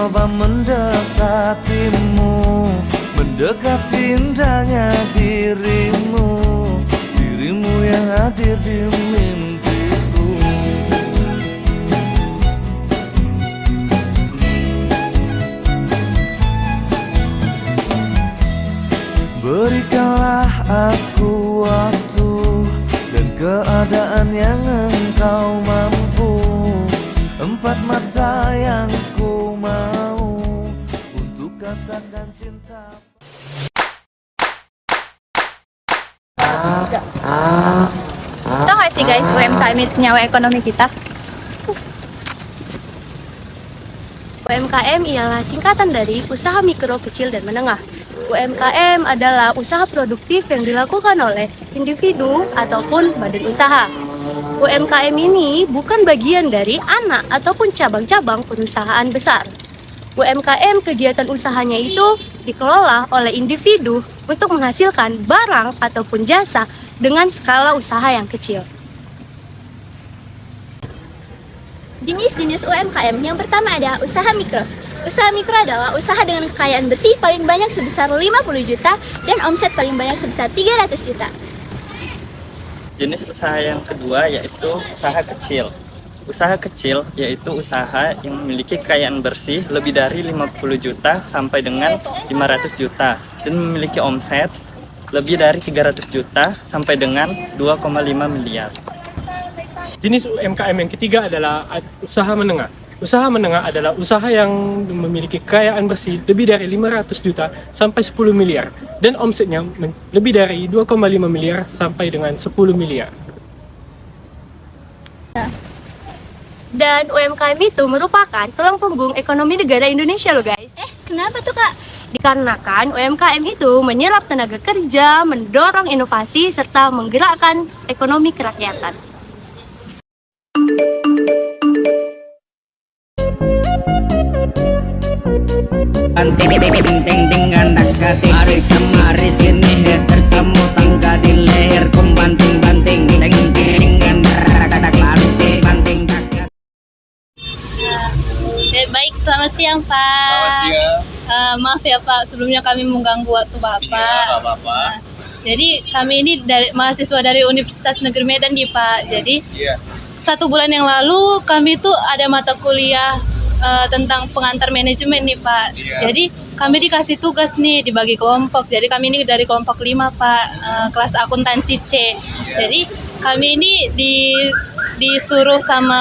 mencoba mendekatimu, mendekati indahnya dirimu, dirimu yang hadir di mimpiku. Berikanlah aku waktu dan keadaan yang engkau mampu, empat mata yang ku mau untuk katakan cinta. Tahu nggak sih guys, UMKM itu nyawa ekonomi kita? UMKM ialah singkatan dari usaha mikro, kecil, dan menengah. UMKM adalah usaha produktif yang dilakukan oleh individu ataupun badan usaha. UMKM ini bukan bagian dari anak ataupun cabang-cabang perusahaan besar. UMKM kegiatan usahanya itu dikelola oleh individu untuk menghasilkan barang ataupun jasa dengan skala usaha yang kecil. Jenis-jenis UMKM yang pertama ada usaha mikro. Usaha mikro adalah usaha dengan kekayaan bersih paling banyak sebesar 50 juta dan omset paling banyak sebesar 300 juta. Jenis usaha yang kedua yaitu usaha kecil. Usaha kecil yaitu usaha yang memiliki kekayaan bersih lebih dari 50 juta sampai dengan 500 juta dan memiliki omset lebih dari 300 juta sampai dengan 2,5 miliar. Jenis UMKM yang ketiga adalah usaha menengah. Usaha menengah adalah usaha yang memiliki kekayaan bersih lebih dari 500 juta sampai 10 miliar dan omsetnya lebih dari 2,5 miliar sampai dengan 10 miliar. Dan UMKM itu merupakan tulang punggung ekonomi negara Indonesia loh guys. Kenapa tuh kak? Dikarenakan UMKM itu menyerap tenaga kerja, mendorong inovasi, serta menggerakkan ekonomi kerakyatan. Ting anak kati hari kemari sini tertemu tangga di leher kumbanting-banting ting anak lantai banting kakak. Baik, selamat siang Pak. Selamat siang. Maaf ya Pak, sebelumnya kami mengganggu waktu Bapak. Iya, nggak apa-apa. Jadi kami ini dari mahasiswa dari Universitas Negeri Medan nih Pak. Jadi Iya. 1 bulan yang lalu kami tuh ada mata kuliah tentang pengantar manajemen nih Pak. Iya. Jadi kami dikasih tugas nih dibagi kelompok. Jadi kami ini dari kelompok 5 Pak, kelas akuntansi C. Iya. Jadi kami ini disuruh sama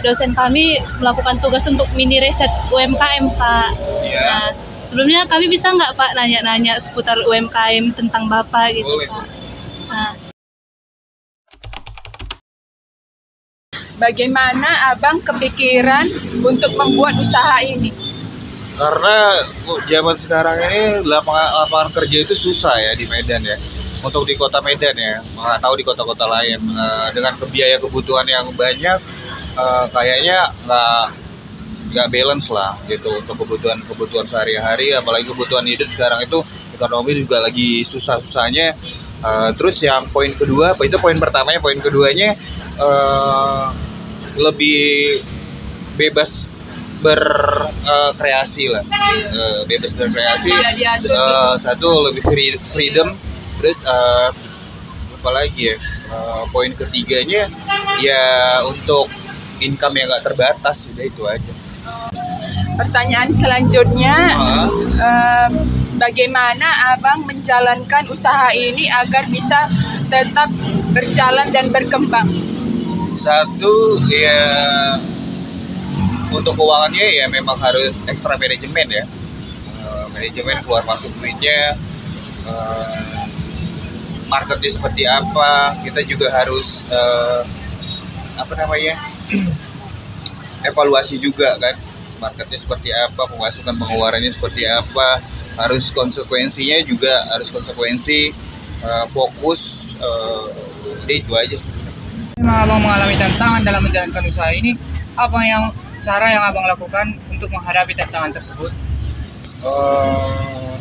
dosen kami melakukan tugas untuk mini riset UMKM Pak. Iya. Nah, sebelumnya kami bisa nggak Pak nanya-nanya seputar UMKM tentang Bapak gitu Boleh. Pak? Nah, Bagaimana abang kepikiran untuk membuat usaha ini? Karena zaman sekarang ini lapangan kerja itu susah ya di Medan ya. Untuk di kota Medan ya, nggak tahu di kota-kota lain. Dengan biaya kebutuhan yang banyak, kayaknya nggak balance lah gitu untuk kebutuhan sehari-hari. Apalagi kebutuhan hidup sekarang itu ekonomi juga lagi susah-susahnya. Terus yang poin kedua, itu poin pertamanya, poin keduanya lebih bebas berkreasi lah, bebas berkreasi. Satu lebih freedom, terus apa lagi ya, poin ketiganya ya untuk income yang nggak terbatas, sudah itu aja. Pertanyaan selanjutnya, bagaimana abang menjalankan usaha ini agar bisa tetap berjalan dan berkembang? Satu ya, untuk keuangannya ya memang harus ekstra manajemen ya, manajemen keluar masuk duitnya, marketnya seperti apa, kita juga harus evaluasi juga kan, marketnya seperti apa, pemasukan pengeluarannya seperti apa, harus konsekuensinya juga harus konsekuensi, fokus, udah itu aja sih. Memang abang mengalami tantangan dalam menjalankan usaha ini, apa yang cara yang abang lakukan untuk menghadapi tantangan tersebut?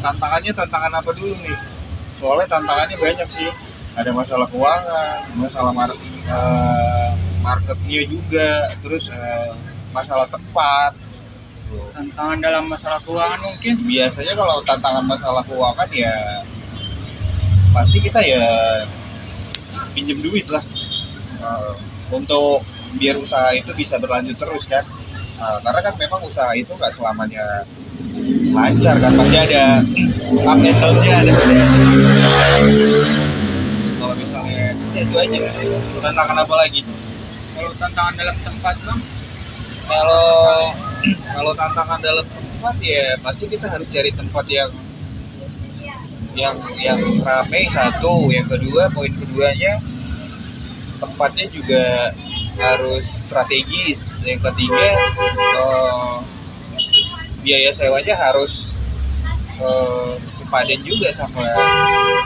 Tantangan apa dulu nih? Soalnya tantangannya banyak sih. Ada masalah keuangan, masalah marketnya juga, terus masalah tempat, lo? Tantangan dalam masalah keuangan mungkin. Biasanya kalau tantangan masalah keuangan ya pasti kita ya pinjem duit lah. Untuk biar usaha itu bisa berlanjut terus kan. Karena kan memang usaha itu nggak selamanya lancar kan, pasti ada up and down-nya, ada. Kalau misalnya ya itu aja. Tantangan apa lagi? Kalau tantangan dalam tempat bang, Kalau tantangan dalam tempat ya pasti kita harus cari tempat yang ramai satu, yang kedua poin keduanya tempatnya juga harus strategis, yang ketiga biaya sewanya harus sepadan juga sama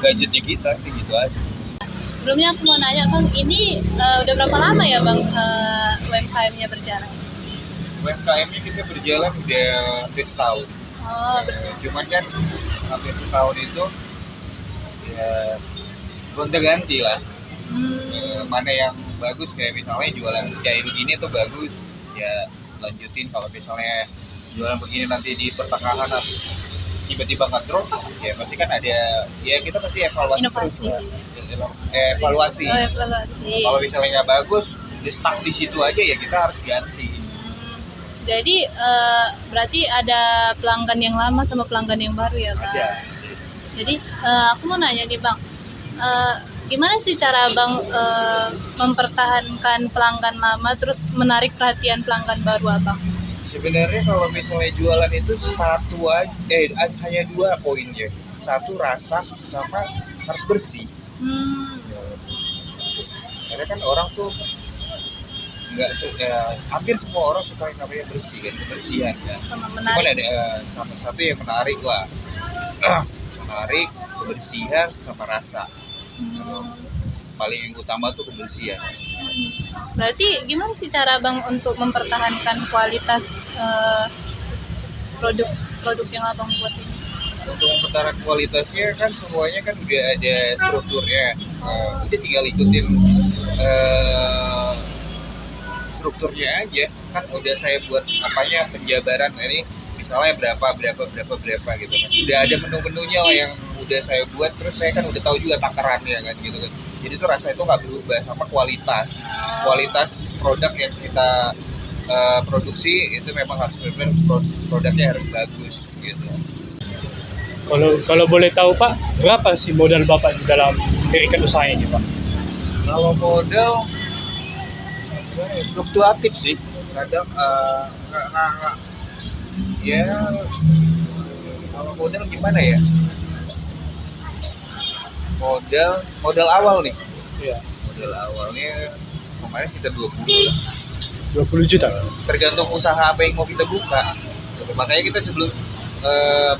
gadgetnya kita, gitu aja. Sebelumnya aku mau nanya Bang, ini udah berapa lama ya Bang UMKM-nya berjalan? UMKM-nya kita berjalan udah hampir setahun. Oh, Cuman kan hampir setahun itu ya gonta-ganti lah. Mana yang bagus, kayak misalnya jualan kayak begini tuh bagus ya lanjutin. Kalau misalnya jualan begini nanti di pertengahan tiba-tiba nggak drop ya pasti kan ada, ya kita pasti evaluasi inovasi. terus lah. Evaluasi. Oh, evaluasi. Kalau misalnya nggak bagus di stuck di situ aja ya kita harus ganti. Jadi berarti ada pelanggan yang lama sama pelanggan yang baru ya Bang? Ada. Jadi aku mau nanya nih Bang, gimana sih cara Bang mempertahankan pelanggan lama terus menarik perhatian pelanggan baru Abang? Sebenarnya kalau misalnya jualan itu hanya 2 poinnya. Satu, rasa, sama harus bersih. Karena kan orang tuh hampir semua orang suka yang namanya bersih kan, kebersihan kan. Sama Cuman menarik. ada sama satu yang menarik lah. Menarik, kebersihan, sama rasa. Paling yang utama tuh kebersihan. Berarti gimana sih cara Bang untuk mempertahankan kualitas produk yang Abang buat ini? Untuk mempertahankan kualitasnya kan semuanya kan udah ada strukturnya. Udah tinggal ikutin strukturnya aja. Kan udah saya buat apanya, penjabaran ini misalnya berapa gitu kan. Udah ada menu-menunya lah yang udah saya buat, terus saya kan udah tahu juga takarannya kan gitu kan. Jadi tuh rasa itu nggak berubah, sama kualitas produk yang kita produksi itu memang harus benar produknya harus bagus gitu. Kalau boleh tahu Pak, berapa sih modal Bapak dalam mendirikan usaha ini Pak? Kalau modal fluktuatif sih, kadang ya kalau modal gimana ya? Modal awal nih. Iya. Modal awalnya kemarin kita 20 juta. Tergantung usaha apa yang mau kita buka. Makanya kita sebelum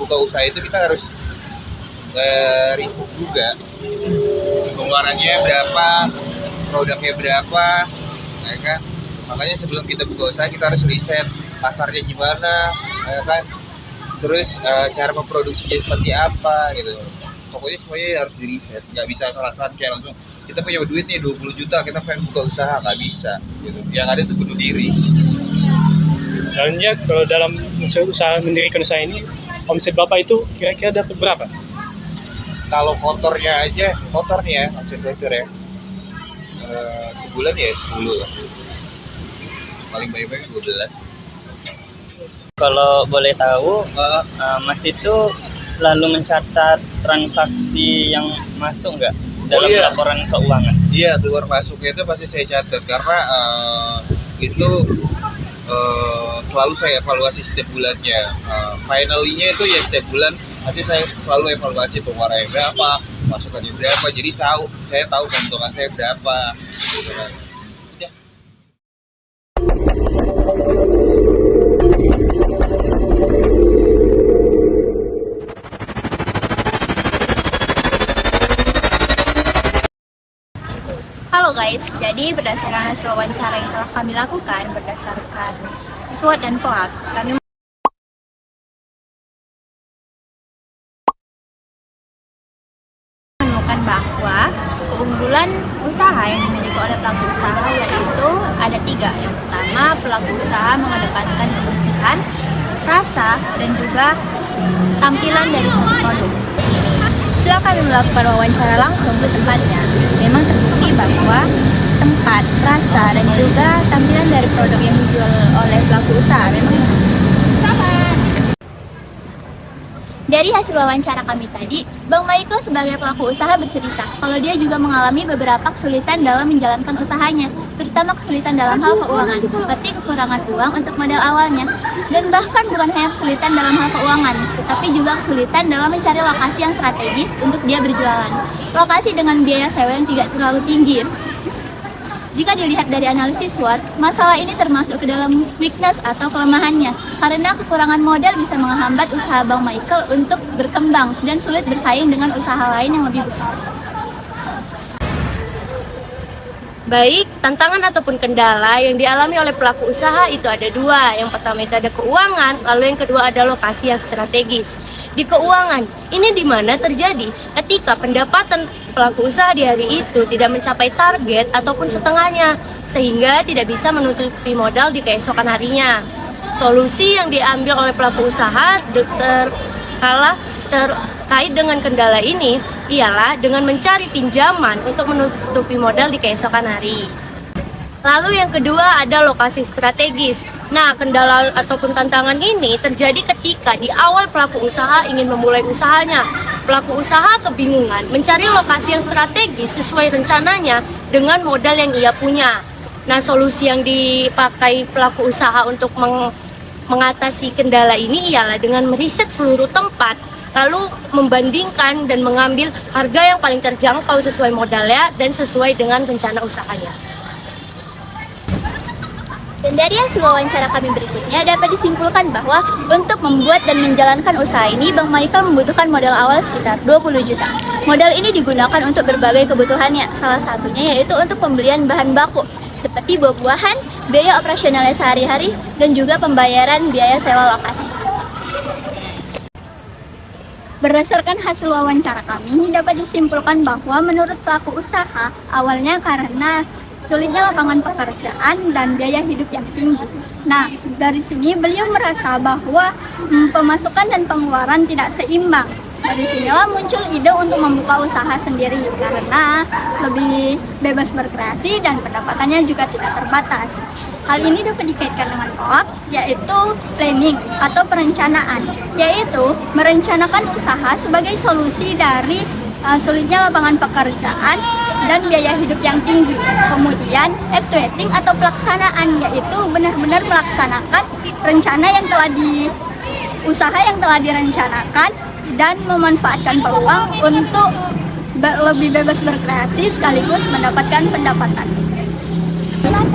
buka usaha itu kita harus riset juga. Pengeluarannya berapa, produknya berapa, ya kan? Makanya sebelum kita buka usaha kita harus riset pasarnya gimana, ya kan? Terus cara memproduksinya seperti apa gitu. Pokoknya semuanya harus diriset, nggak bisa salah-salah kayak langsung kita punya duit nih 20 juta kita pengen buka usaha, nggak bisa gitu. Yang ada itu bunuh diri. Selanjutnya kalau dalam usaha mendirikan usaha ini, omset Bapak itu kira-kira dapat berapa? Kalau kotornya aja, kotornya omset kotor ya sebulan ya 10 lah, paling banyak 12. Kalau boleh tahu, Mas itu selalu mencatat transaksi yang masuk nggak dalam iya. laporan keuangan? Iya, keluar masuknya itu pasti saya catat karena itu selalu saya evaluasi setiap bulannya. Finally-nya itu ya setiap bulan pasti saya selalu evaluasi pengeluarannya berapa, masukannya berapa. Jadi saya tahu keuntungan saya berapa. Gitu kan. Udah. Halo guys, jadi berdasarkan hasil wawancara yang telah kami lakukan berdasarkan SWOT dan POAK, kami menemukan bahwa keunggulan usaha yang dimiliki oleh pelaku usaha yaitu ada 3. Yang pertama, pelaku usaha mengedepankan kebersihan. rasa, dan juga tampilan dari suatu produk. Setelah kami melakukan wawancara langsung ke tempatnya, memang terbukti bahwa tempat, rasa, dan juga tampilan dari produk yang dijual oleh pelaku usaha memang Dari hasil wawancara kami tadi, Bang Michael sebagai pelaku usaha bercerita kalau dia juga mengalami beberapa kesulitan dalam menjalankan usahanya, terutama kesulitan dalam hal keuangan, seperti kekurangan uang untuk modal awalnya. Dan bahkan bukan hanya kesulitan dalam hal keuangan, tetapi juga kesulitan dalam mencari lokasi yang strategis untuk dia berjualan. Lokasi dengan biaya sewa yang tidak terlalu tinggi. Jika dilihat dari analisis SWOT, masalah ini termasuk ke dalam weakness atau kelemahannya, karena kekurangan modal bisa menghambat usaha Bang Michael untuk berkembang dan sulit bersaing dengan usaha lain yang lebih besar. Baik, tantangan ataupun kendala yang dialami oleh pelaku usaha itu ada dua. Yang pertama itu ada keuangan, lalu yang kedua ada lokasi yang strategis. Di keuangan, ini di mana terjadi ketika pendapatan pelaku usaha di hari itu tidak mencapai target ataupun setengahnya, sehingga tidak bisa menutupi modal di keesokan harinya. Solusi yang diambil oleh pelaku usaha terkait dengan kendala ini ialah dengan mencari pinjaman untuk menutupi modal di keesokan hari. Lalu yang kedua ada lokasi strategis. Nah, kendala ataupun tantangan ini terjadi ketika di awal pelaku usaha ingin memulai usahanya. Pelaku usaha kebingungan mencari lokasi yang strategis sesuai rencananya dengan modal yang ia punya. Nah, solusi yang dipakai pelaku usaha untuk mengatasi kendala ini ialah dengan meriset seluruh tempat, lalu membandingkan dan mengambil harga yang paling terjangkau sesuai modalnya dan sesuai dengan rencana usahanya. Dan dari hasil wawancara kami berikutnya dapat disimpulkan bahwa untuk membuat dan menjalankan usaha ini, Bang Michael membutuhkan modal awal sekitar 20 juta. Modal ini digunakan untuk berbagai kebutuhannya, salah satunya yaitu untuk pembelian bahan baku, seperti buah-buahan, biaya operasionalnya sehari-hari, dan juga pembayaran biaya sewa lokasi. Berdasarkan hasil wawancara kami, dapat disimpulkan bahwa menurut pelaku usaha, awalnya karena sulitnya lapangan pekerjaan dan biaya hidup yang tinggi. Nah, dari sini beliau merasa bahwa pemasukan dan pengeluaran tidak seimbang. Dari sinilah muncul ide untuk membuka usaha sendiri karena lebih bebas berkreasi dan pendapatannya juga tidak terbatas. Hal ini dapat dikaitkan dengan POAK, yaitu planning atau perencanaan, yaitu merencanakan usaha sebagai solusi dari sulitnya lapangan pekerjaan dan biaya hidup yang tinggi. Kemudian actuating atau pelaksanaan, yaitu benar-benar melaksanakan rencana yang usaha yang telah direncanakan dan memanfaatkan peluang untuk lebih bebas berkreasi sekaligus mendapatkan pendapatan.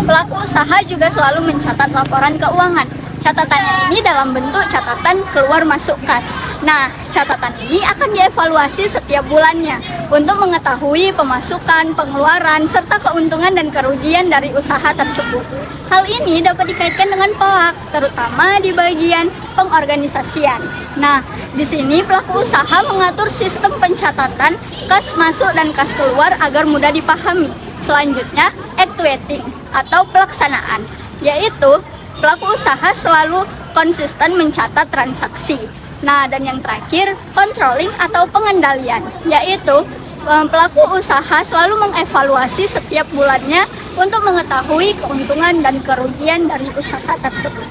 Pelaku usaha juga selalu mencatat laporan keuangan. Catatannya ini dalam bentuk catatan keluar masuk kas. Nah, catatan ini akan dievaluasi setiap bulannya untuk mengetahui pemasukan, pengeluaran, serta keuntungan dan kerugian dari usaha tersebut. Hal ini dapat dikaitkan dengan POAK, terutama di bagian pengorganisasian. Nah, di sini pelaku usaha mengatur sistem pencatatan kas masuk dan kas keluar agar mudah dipahami. Selanjutnya, actuating atau pelaksanaan, yaitu pelaku usaha selalu konsisten mencatat transaksi. Nah, dan yang terakhir, controlling atau pengendalian, yaitu pelaku usaha selalu mengevaluasi setiap bulannya untuk mengetahui keuntungan dan kerugian dari usaha tersebut.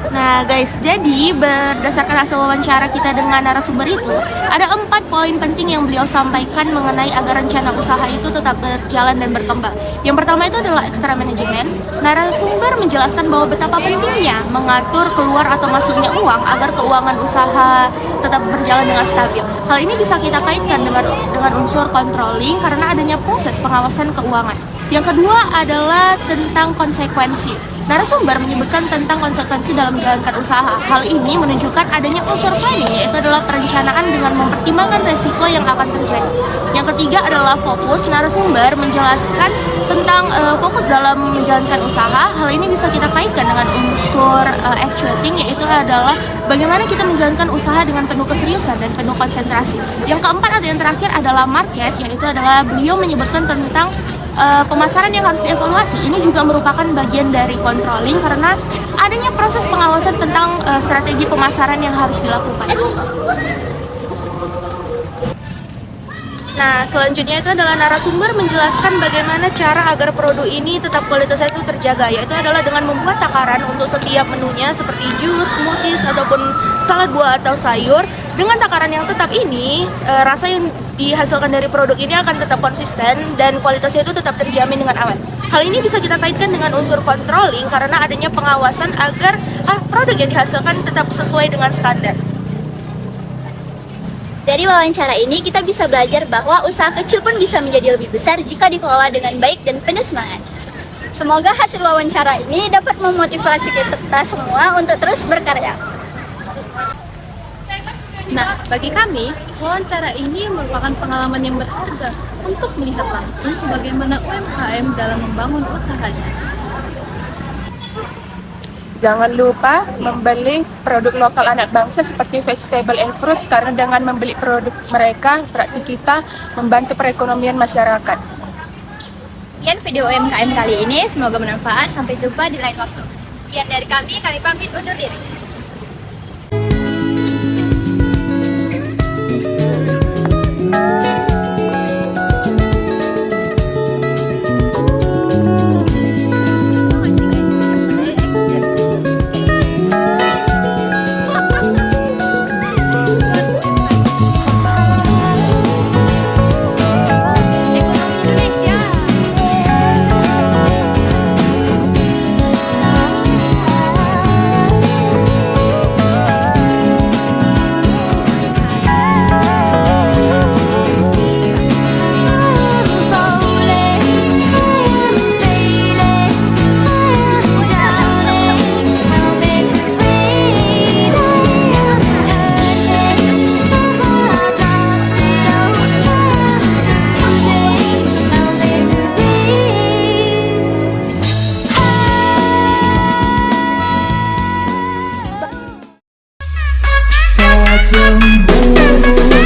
Nah guys, jadi berdasarkan hasil wawancara kita dengan narasumber itu, ada 4 poin penting yang beliau sampaikan mengenai agar rencana usaha itu tetap berjalan dan berkembang. Yang pertama itu adalah extra management. Narasumber menjelaskan bahwa betapa pentingnya mengatur keluar atau masuknya uang agar keuangan usaha tetap berjalan dengan stabil. Hal ini bisa kita kaitkan dengan unsur controlling karena adanya proses pengawasan keuangan. Yang kedua adalah tentang konsekuensi. Narasumber menyebutkan tentang konsekuensi dalam menjalankan usaha. Hal ini menunjukkan adanya unsur planning, yaitu adalah perencanaan dengan mempertimbangkan resiko yang akan terjadi. Yang ketiga adalah fokus. Narasumber menjelaskan tentang fokus dalam menjalankan usaha. Hal ini bisa kita kaitkan dengan unsur actuating, yaitu adalah bagaimana kita menjalankan usaha dengan penuh keseriusan dan penuh konsentrasi. Yang keempat atau yang terakhir adalah market, yaitu adalah beliau menyebutkan tentang pemasaran yang harus dievaluasi ini juga merupakan bagian dari controlling karena adanya proses pengawasan tentang strategi pemasaran yang harus dilakukan. Nah, selanjutnya itu adalah narasumber menjelaskan bagaimana cara agar produk ini tetap kualitasnya itu terjaga, yaitu adalah dengan membuat takaran untuk setiap menunya seperti jus, smoothies, ataupun salad buah atau sayur. Dengan takaran yang tetap ini, rasa yang dihasilkan dari produk ini akan tetap konsisten dan kualitasnya itu tetap terjamin dengan aman. Hal ini bisa kita kaitkan dengan unsur controlling karena adanya pengawasan agar produk yang dihasilkan tetap sesuai dengan standar. Dari wawancara ini kita bisa belajar bahwa usaha kecil pun bisa menjadi lebih besar jika dikelola dengan baik dan penuh semangat. Semoga hasil wawancara ini dapat memotivasi kita semua untuk terus berkarya. Nah, bagi kami, wawancara ini merupakan pengalaman yang berharga untuk melihat langsung bagaimana UMKM dalam membangun usahanya. Jangan lupa membeli produk lokal anak bangsa seperti vegetable and fruits karena dengan membeli produk mereka berarti kita membantu perekonomian masyarakat. Sekian video UMKM kali ini, semoga bermanfaat. Sampai jumpa di lain waktu. Sekian dari kami pamit undur diri. Cemburu